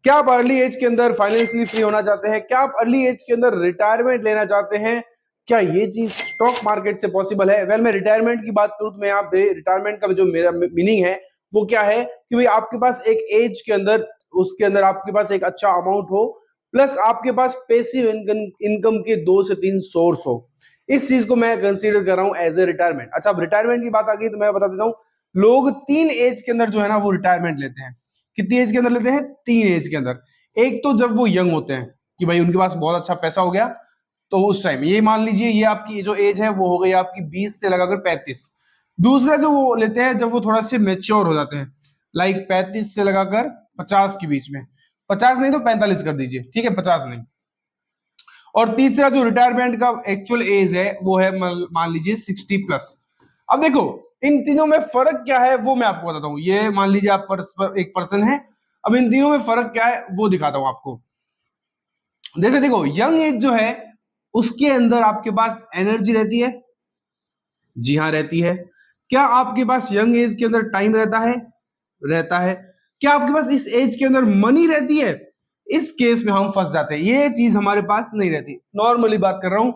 क्या आप early as के अंदर फाइनेंशियली फ्री होना चाहते हैं? क्या आप अर्ली एज के अंदर रिटायरमेंट लेना चाहते हैं? क्या ये चीज स्टॉक मार्केट से पॉसिबल है? वेल, मैं रिटायरमेंट की बात करूं तो मैं यहाँ पे रिटायरमेंट का जो मेरा मीनिंग है वो क्या है कि भाई आपके पास एक एज के अंदर, उसके अंदर आपके पास एक अच्छा अमाउंट हो, प्लस आपके पास पैसिव इनकम के 2 से 3 सोर्स हो। इस चीज को मैं कंसीडर कर रहा हूं एज ए रिटायरमेंट। अच्छा, अब रिटायरमेंट की बात आ गई तो मैं बता देता हूँ, लोग 3 एज के अंदर जो है ना वो रिटायरमेंट लेते हैं। कितनी एज के अंदर लेते हैं? 3 एज के अंदर। एक तो जब वो यंग होते हैं कि भाई उनके पास बहुत अच्छा पैसा हो गया, तो उस टाइम ये मान लीजिए ये आपकी जो एज है वो हो गई आपकी 20 से लगाकर 35। दूसरा जो वो लेते हैं जब वो थोड़ा से मेच्योर हो जाते हैं, लाइक 35 से लगाकर 50 के बीच में। 50 नहीं तो 45 कर दीजिए, ठीक है, 50 नहीं। और तीसरा जो रिटायरमेंट का एक्चुअल एज है वो है मान लीजिए 60+। अब देखो इन तीनों में फर्क क्या है वो मैं आपको बताता हूँ। ये मान लीजिए आप एक पर्सन है, अब इन तीनों में फर्क क्या है वो दिखाता हूं आपको। जैसे देखो, यंग एज जो है उसके अंदर आपके पास एनर्जी रहती है। जी हाँ, रहती है। क्या आपके पास यंग एज के अंदर टाइम रहता है? रहता है। क्या आपके पास इस एज के अंदर मनी रहती है? इस केस में हम फंस जाते हैं, ये चीज हमारे पास नहीं रहती। नॉर्मली बात कर रहा हूं,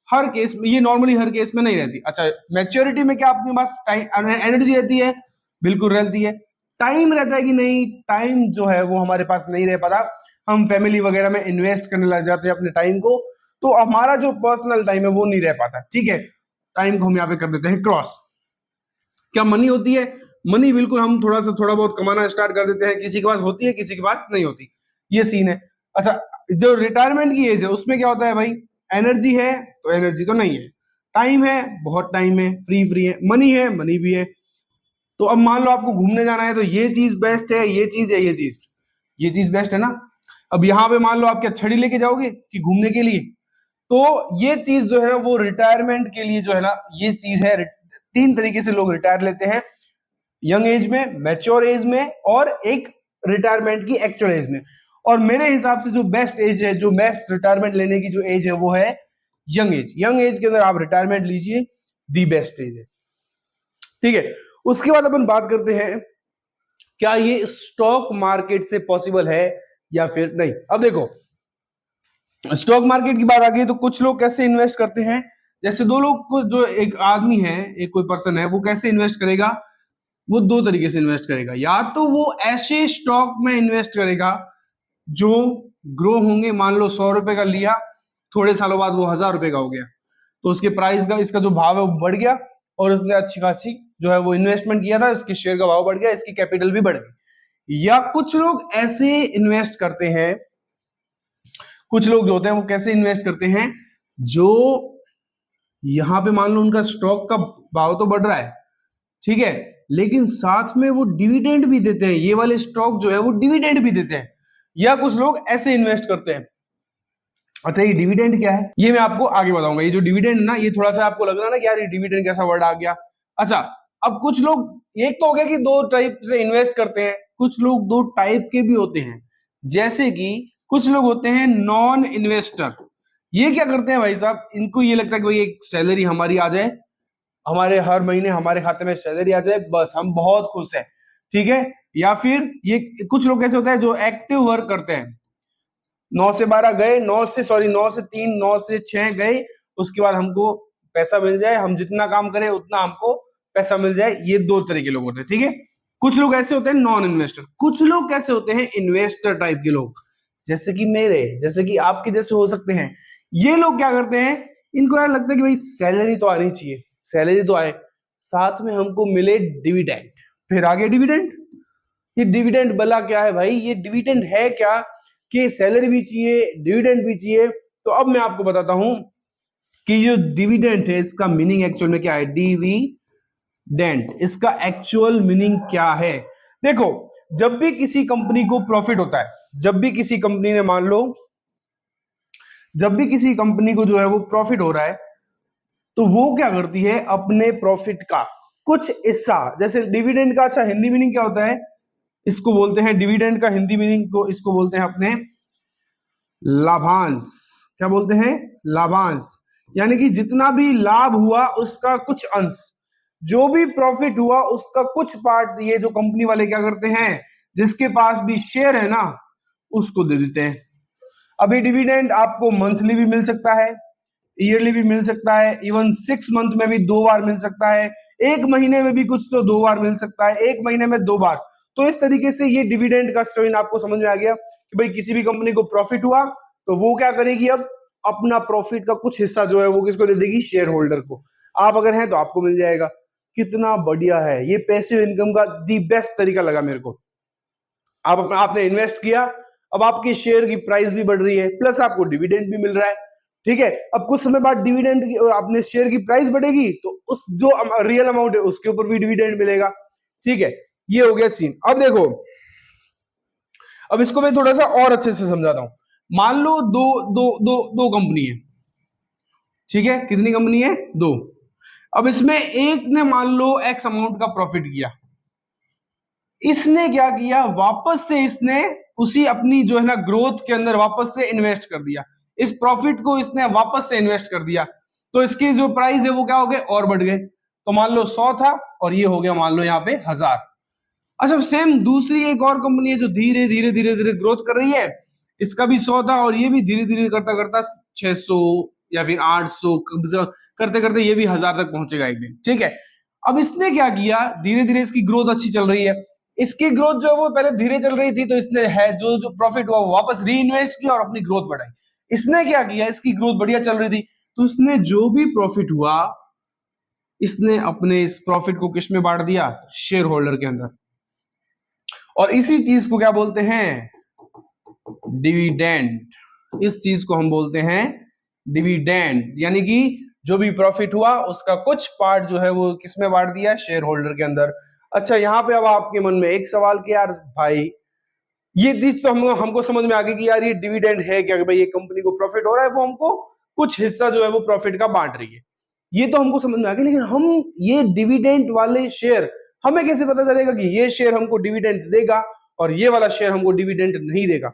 हर केस में ये नॉर्मली हर केस में नहीं रहती। अच्छा, मैच्योरिटी में क्या आपके पास टाइम एनर्जी रहती है? बिल्कुल रहती है। टाइम रहता है कि नहीं? टाइम जो है वो हमारे पास नहीं रह पाता। हम फैमिली वगैरह में इन्वेस्ट करने लग जाते हैं अपने टाइम को, तो हमारा जो पर्सनल टाइम है वो नहीं रह पाता। ठीक है, टाइम को हम यहाँ पे कर देते हैं क्रॉस। क्या मनी होती है? मनी बिल्कुल हम थोड़ा बहुत कमाना स्टार्ट कर देते हैं। किसी के पास होती है, किसी के पास नहीं होती, ये सीन है। अच्छा, जो रिटायरमेंट की एज है उसमें क्या होता है भाई? एनर्जी है तो एनर्जी तो नहीं है, टाइम है, बहुत टाइम है, फ्री है, मनी है, मनी भी है। तो अब मान लो आपको घूमने जाना है तो ये चीज बेस्ट है, ये चीज है, ये चीज बेस्ट है ना। अब यहाँ पे मान लो आप क्या छड़ी लेके जाओगे कि घूमने के लिए? तो ये चीज जो है वो रिटायरमेंट के लिए जो है ना ये चीज है। 3 तरीके से लोग रिटायर लेते हैं, यंग एज में, मैच्योर एज में, और एक रिटायरमेंट की एक्चुअल एज में। और मेरे हिसाब से जो बेस्ट एज है, जो बेस्ट रिटायरमेंट लेने की जो एज है वो है यंग एज। यंग एज के अंदर आप रिटायरमेंट लीजिए, दी बेस्ट एज है। ठीक है, उसके बाद अपन बात करते हैं क्या ये स्टॉक मार्केट से पॉसिबल है या फिर नहीं। अब देखो, स्टॉक मार्केट की बात आ गई तो कुछ लोग कैसे इन्वेस्ट करते हैं। जैसे दो लोग को, जो एक आदमी है, एक कोई पर्सन है, वो कैसे इन्वेस्ट करेगा? वो 2 तरीके से इन्वेस्ट करेगा। या तो वो ऐसे स्टॉक में इन्वेस्ट करेगा जो ग्रो होंगे। मान लो 100 रुपए का लिया, थोड़े सालों बाद वो 1000 रुपए का हो गया, तो उसके प्राइस का, इसका जो भाव है वो बढ़ गया, और उसने अच्छी खासी जो है वो इन्वेस्टमेंट किया था, इसके शेयर का भाव बढ़ गया, इसकी कैपिटल भी बढ़ गई। या कुछ लोग ऐसे इन्वेस्ट करते हैं, कुछ लोग जो होते हैं वो कैसे इन्वेस्ट करते हैं, जो यहां पे मान लो उनका स्टॉक का भाव तो बढ़ रहा है, ठीक है, लेकिन साथ में वो डिविडेंड भी देते हैं। ये वाले स्टॉक जो है वो डिविडेंड भी देते हैं। या कुछ लोग ऐसे इन्वेस्ट करते हैं। अच्छा, ये डिविडेंड क्या है ये मैं आपको आगे बताऊंगा। ये जो डिविडेंड ना, ये थोड़ा सा आपको लग रहा है ना कि यार ये डिविडेंड कैसा वर्ड आ गया। अच्छा, अब कुछ लोग, एक तो हो गया कि 2 टाइप से इन्वेस्ट करते हैं, कुछ लोग 2 टाइप के भी होते हैं। जैसे कि कुछ लोग होते हैं नॉन इन्वेस्टर। ये क्या करते हैं भाई साहब, इनको ये लगता है कि भाई एक सैलरी हमारी आ जाए, हमारे हर महीने हमारे खाते में सैलरी आ जाए, बस हम बहुत खुश हैं। ठीक है। या फिर ये कुछ लोग कैसे होते हैं जो एक्टिव वर्क करते हैं, 9 से 12 गए, 9 से 3, 9 से 6 गए, उसके बाद हमको पैसा मिल जाए, हम जितना काम करें उतना हमको पैसा मिल जाए। ये 2 तरह के लोग होते हैं। ठीक है, कुछ लोग ऐसे होते हैं नॉन इन्वेस्टर। कुछ लोग कैसे होते हैं, इन्वेस्टर टाइप के लोग, जैसे कि मेरे, जैसे कि आपके जैसे हो सकते हैं। ये लोग क्या करते हैं, इनको यार लगता है कि भाई सैलरी तो आनी चाहिए, सैलरी तो आए, साथ में हमको मिले डिविडेंड। फिर आगे डिविडेंड, ये डिविडेंड भला क्या है भाई, ये डिविडेंड है क्या कि सैलरी भी चाहिए, डिविडेंड भी चाहिए। तो अब मैं आपको बताता हूं कि जो डिविडेंड है इसका मीनिंग एक्चुअल में क्या है। डिविडेंड, इसका एक्चुअल मीनिंग क्या है? देखो, जब भी किसी कंपनी को प्रॉफिट होता है, जब भी किसी कंपनी ने, मान लो जब भी किसी कंपनी को जो है वो प्रॉफिट हो रहा है, तो वो क्या करती है, अपने प्रॉफिट का कुछ हिस्सा, जैसे डिविडेंड का, अच्छा हिंदी मीनिंग क्या होता है, इसको बोलते हैं डिविडेंड का हिंदी मीनिंग को, इसको बोलते हैं अपने लाभांश। क्या बोलते हैं? लाभांश। यानी कि जितना भी लाभ हुआ उसका कुछ अंश, जो भी प्रॉफिट हुआ उसका कुछ पार्ट, ये जो कंपनी वाले क्या करते हैं, जिसके पास भी शेयर है ना, उसको दे देते हैं। अभी डिविडेंड आपको मंथली भी मिल सकता है, ईयरली भी मिल सकता है, इवन 6 मंथ में भी 2 बार मिल सकता है, एक महीने में भी कुछ तो 2 बार मिल सकता है, एक महीने में 2 बार। तो इस तरीके से ये डिविडेंड का स्ट्रेन आपको समझ में आ गया कि भाई किसी भी कंपनी को प्रॉफिट हुआ तो वो क्या करेगी, अब अपना प्रॉफिट का कुछ हिस्सा जो है वो किसको दे देगी, शेयर होल्डर को। आप अगर हैं तो आपको मिल जाएगा। कितना बढ़िया है ये पैसिव इनकम का दी बेस्ट तरीका लगा मेरे को। आपने इन्वेस्ट किया, अब आपके शेयर की प्राइस भी बढ़ रही है, प्लस आपको डिविडेंड भी मिल रहा है। ठीक है, अब कुछ समय बाद डिविडेंड की अपने शेयर की प्राइस बढ़ेगी तो उस जो रियल अमाउंट है उसके ऊपर भी डिविडेंड मिलेगा। ठीक है, ये हो गया सीन। अब देखो, अब इसको मैं थोड़ा सा और अच्छे से समझाता हूं। मान लो दो दो दो दो कंपनी है। ठीक है, कितनी कंपनी है, 2। अब इसमें एक ने मान लो एक्स अमाउंट का प्रॉफिट किया, इसने क्या किया, वापस से इसने उसी अपनी जो है ना ग्रोथ के अंदर वापस से इन्वेस्ट कर दिया, इस प्रॉफिट को इसने वापस से इन्वेस्ट कर दिया, तो इसकी जो प्राइस है वो क्या हो गए, और बढ़ गए। तो मान लो 100 था और ये हो गया मान लो यहाँ पे 1000। अच्छा, सेम दूसरी एक और कंपनी है जो धीरे धीरे धीरे धीरे ग्रोथ कर रही है, इसका भी 100 था और ये भी धीरे धीरे करता करता 600 या फिर 800 करते करते ये भी 1000 तक पहुंचेगा एक दिन। ठीक है, अब इसने क्या किया, धीरे धीरे इसकी ग्रोथ अच्छी चल रही है, इसकी ग्रोथ जो है वो पहले धीरे चल रही थी तो इसने है जो जो प्रॉफिट हुआ वो वापस री इन्वेस्ट किया और अपनी ग्रोथ बढ़ाई। इसने क्या किया, इसकी ग्रोथ बढ़िया चल रही थी तो इसने जो भी प्रॉफिट हुआ इसने अपने इस प्रॉफिट को किस में बांट दिया, शेयर होल्डर के अंदर। और इसी चीज को क्या बोलते हैं, डिविडेंड। इस चीज को हम बोलते हैं डिविडेंड, यानी कि जो भी प्रॉफिट हुआ उसका कुछ पार्ट जो है वो किसमें बांट दिया, शेयर होल्डर के अंदर। अच्छा, यहाँ पे अब आपके मन में एक सवाल कि यार भाई ये चीज तो हमको समझ में आ गई कि यार ये डिविडेंड है क्या, कि भाई ये कंपनी को प्रॉफिट हो रहा है वो हमको कुछ हिस्सा जो है वो प्रॉफिट का बांट रही है, ये तो हमको समझ में आ गया। लेकिन हम ये डिविडेंड वाले शेयर हमें कैसे पता चलेगा कि ये शेयर हमको डिविडेंड देगा और ये वाला शेयर हमको डिविडेंड नहीं देगा,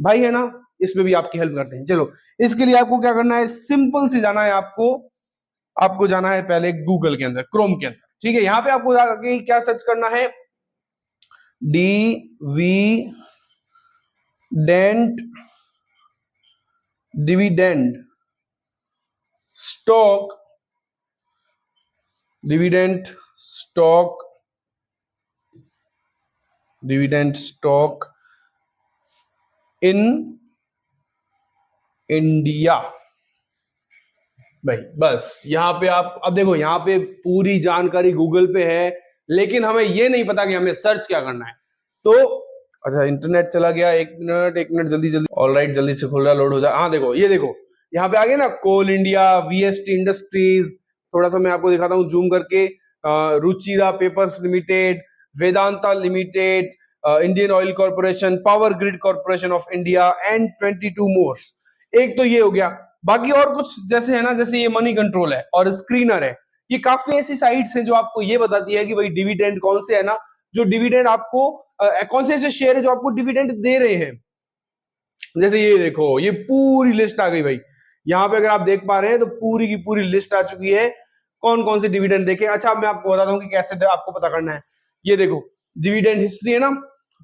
भाई है ना। इसमें भी आपकी हेल्प करते हैं। चलो, इसके लिए आपको क्या करना है, सिंपल से जाना है आपको जाना है पहले गूगल के अंदर, क्रोम के अंदर। ठीक है, यहाँ पे आपको जाके क्या सर्च करना है, dividend stock, dividend stock in India. भाई बस यहाँ पे आप अब देखो, यहाँ पे पूरी जानकारी गूगल पे है, लेकिन हमें ये नहीं पता कि हमें सर्च क्या करना है। तो अच्छा, इंटरनेट चला गया, एक मिनट जल्दी जल्दी। ऑलराइट, जल्दी से खुल रहा, लोड हो जाए। हाँ देखो, ये देखो यहाँ पे आ गया ना, कोल इंडिया, वीएसटी इंडस्ट्रीज। थोड़ा सा मैं आपको दिखाता हूँ जूम करके, Ruchira papers limited, Vedanta limited, Indian oil corporation, power grid corporation of India and 22 more. एक तो ये हो गया। बाकी और कुछ जैसे है ना, जैसे ये मनी कंट्रोल है और स्क्रीनर है, ये काफी ऐसी साइट्स हैं जो आपको ये बताती है कि भाई डिविडेंड कौन से है ना, जो डिविडेंड आपको कौन से ऐसे शेयर है जो आपको डिविडेंड दे रहे हैं। जैसे ये देखो, ये पूरी लिस्ट आ गई भाई, यहाँ पे अगर आप देख पा रहे हैं तो पूरी की पूरी लिस्ट आ चुकी है, कौन कौन से डिविडेंड देखे। अच्छा, मैं आपको बताता हूँ कि कैसे आपको पता करना है। ये देखो, डिविडेंड हिस्ट्री है ना,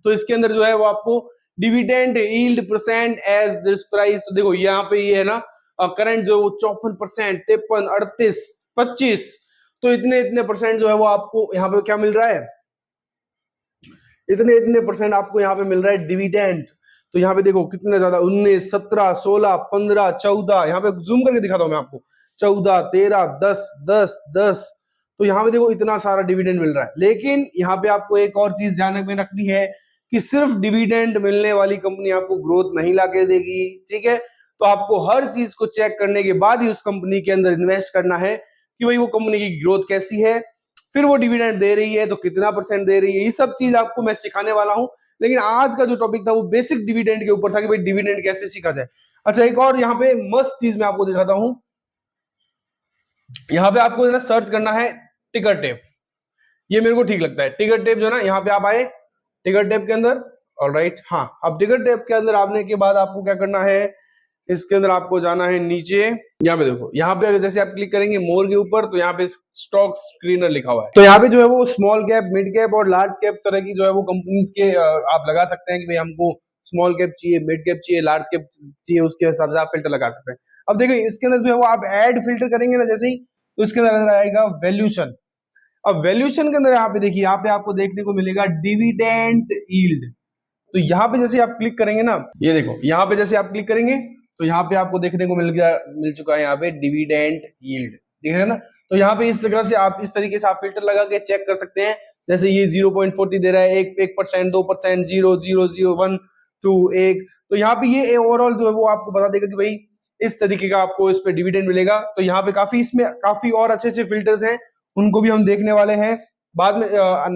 तो इसके अंदर जो है वो आपको dividend yield percent as this price, तो देखो यहाँ पे ये है ना, करंट जो 54%, 53, 38, 25, तो इतने इतने परसेंट जो है वो आपको यहाँ पे क्या मिल रहा है, इतने इतने परसेंट आपको यहाँ पे मिल रहा है डिविडेंड। तो यहाँ पे देखो कितने ज्यादा, 19, 17, 16, 15, 14, यहाँ पे जूम करके दिखाता हूँ मैं आपको, 14, 13, 10, 10, 10। तो यहाँ पे देखो इतना सारा डिविडेंड मिल रहा है। लेकिन यहाँ पे आपको एक और चीज ध्यान में रखनी है कि सिर्फ डिविडेंड मिलने वाली कंपनी आपको ग्रोथ नहीं लाके देगी। ठीक है, तो आपको हर चीज को चेक करने के बाद ही उस कंपनी के अंदर इन्वेस्ट करना है कि भाई वो कंपनी की ग्रोथ कैसी है, फिर वो डिविडेंड दे रही है तो कितना परसेंट दे रही है, ये सब चीज आपको मैं सिखाने वाला हूं। लेकिन आज का जो टॉपिक था वो बेसिक डिविडेंड के ऊपर था कि भाई डिविडेंड कैसे सीखा जाए। अच्छा, एक और यहाँ पे मस्त चीज मैं आपको दिखाता हूं, यहाँ पे आपको ना सर्च करना है टिकर टेप, ये मेरे को ठीक लगता है। टिकर टेप जो ना, यहाँ पे आप आए टिकर टेप के अंदर, ऑलराइट। हाँ, अब टिकर टेप के अंदर आने के बाद आपको क्या करना है, इसके अंदर आपको जाना है नीचे, यहाँ पे देखो, यहाँ पे अगर जैसे आप क्लिक करेंगे मोर के ऊपर तो यहाँ पे स्टॉक स्क्रीनर लिखा हुआ है। तो यहाँ पे जो है वो स्मॉल कैप, मिड कैप और लार्ज कैप तरह की जो है वो कंपनीज के आप लगा सकते हैं कि भाई हमको स्मॉल कैप चाहिए, मिड कैप चाहिए, लार्ज कैप चाहिए, उसके हिसाब से आप फिल्टर लगा सकते हैं। अब देखो इसके अंदर जो है वो आप ऐड फिल्टर करेंगे ना जैसे ही, तो इसके अंदर आएगा वैल्यूशन। अब वैल्यूशन के अंदर यहाँ पे देखिए, यहाँ पे आपको देखने को मिलेगा डिविडेंड यील्ड। तो यहाँ पे जैसे आप क्लिक करेंगे ना, ये देखो यहाँ पे जैसे आप क्लिक करेंगे तो यहाँ पे आपको देखने को मिल चुका है यहाँ पे डिविडेंड यील्ड, दिख रहा है ना। तो यहाँ पे इस जगह से आप इस तरीके से आप फिल्टर लगा के चेक कर सकते हैं। जैसे ये 0.40 दे रहा है, 1%, 2%, 0.001, 2, 1। तो यहाँ पे ये ओवरऑल जो है वो आपको बता देगा कि भाई इस तरीके का आपको इस पे डिविडेंड मिलेगा। तो यहाँ पे काफी इसमें काफी और अच्छे अच्छे फिल्टर्स हैं, उनको भी हम देखने वाले हैं बाद में,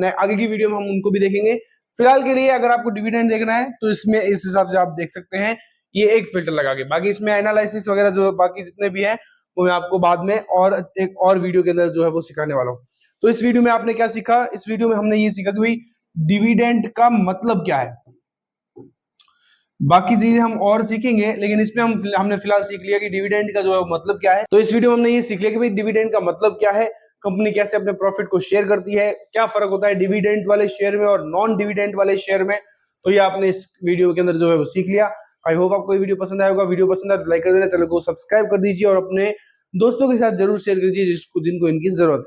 आगे की वीडियो में हम उनको भी देखेंगे। फिलहाल के लिए अगर आपको डिविडेंड देखना है तो इसमें इस हिसाब से आप देख सकते हैं, ये एक फिल्टर लगा के। बाकी इसमें एनालिसिस वगैरह जो बाकी जितने भी हैं वो मैं आपको बाद में और एक और वीडियो के अंदर जो है वो सिखाने वाला हूँ। तो इस वीडियो में आपने क्या सीखा, इस वीडियो में हमने ये सीखा कि भाई डिविडेंड का मतलब क्या है। बाकी चीजें हम और सीखेंगे, लेकिन इसमें हमने फिलहाल सीख लिया कि डिविडेंड का जो है मतलब क्या है। तो इस वीडियो में हमने ये सीख लिया कि भाई डिविडेंड का मतलब क्या है, कंपनी कैसे अपने प्रॉफिट को शेयर करती है, क्या फर्क होता है डिविडेंड वाले शेयर में और नॉन डिविडेंड वाले शेयर में। तो ये आपने इस वीडियो के अंदर जो है वो सीख लिया। आई होप आपको ये वीडियो पसंद आया होगा। वीडियो पसंद आया तो लाइक कर देना, चैनल को सब्सक्राइब कर दीजिए और अपने दोस्तों के साथ जरूर शेयर कीजिए जिनको इनकी जरूरत है।